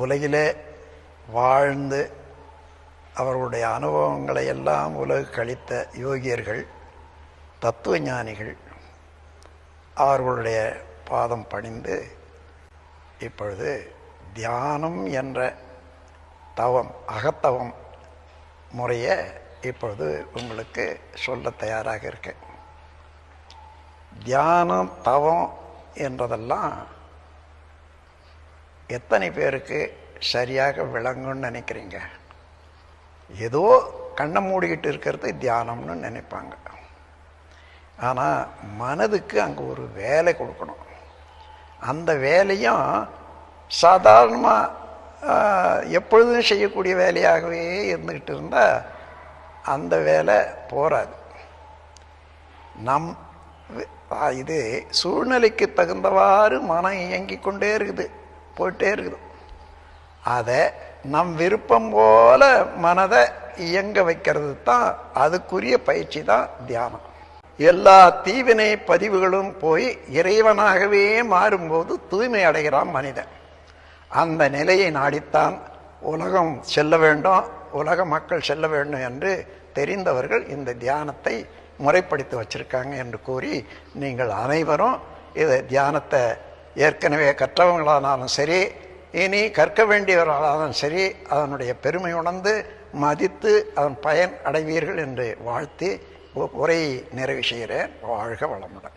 உலகிலே வாழ்ந்து அவர்களுடைய அனுபவங்களை எல்லாம் உலகு கழித்த யோகியர்கள், தத்துவ ஞானிகள் அவர்களுடைய பாதம் பணிந்து இப்பொழுது தியானம் என்ற தவம், அகத்தவம் முறையை இப்பொழுது உங்களுக்கு சொல்ல தயாராக இருக்கேன். தியானம், தவம் என்றதெல்லாம் எத்தனை பேருக்கு சரியாக விளங்கும்னு நினைக்கிறீங்க? ஏதோ கண்ணை மூடிக்கிட்டு இருக்கிறது தியானம்னு நினைப்பாங்க. ஆனால் மனதுக்கு அங்கே ஒரு வேலை கொடுக்கணும். அந்த வேலையும் சாதாரணமாக எப்பொழுதும் செய்யக்கூடிய வேலையாகவே இருந்துக்கிட்டு இருந்தால் அந்த வேலை போராது. இது சூழ்நிலைக்கு தகுந்தவாறு மனம் இயங்கிக் கொண்டே இருக்குது, போயிட்டே இருக்குது. அதை நம் விருப்பம் போல மனதை இயங்க வைக்கிறது தான், அதுக்குரிய பயிற்சி தான் தியானம். எல்லா தீவினை பதிவுகளும் போய் இறைவனாகவே மாறும்போது தூய்மை அடைகிறான் மனிதன். அந்த நிலையை நாடித்தான் உலகம் செல்ல வேண்டும், உலக மக்கள் செல்ல வேண்டும் என்று தெரிந்தவர்கள் இந்த தியானத்தை முறைப்படுத்தி வச்சிருக்காங்க என்று கூறி, நீங்கள் அனைவரும் இதை தியானத்தை ஏற்கனவே கற்றவங்களானாலும் சரி, இனி கற்க வேண்டியவர்களானாலும் சரி, அதனுடைய பெருமை உணர்ந்து மதித்து அதன் பயன் அடைவீர்கள் என்று வாழ்த்தி உரையை நிறைவு செய்கிறேன். வாழ்க வளமுடன்.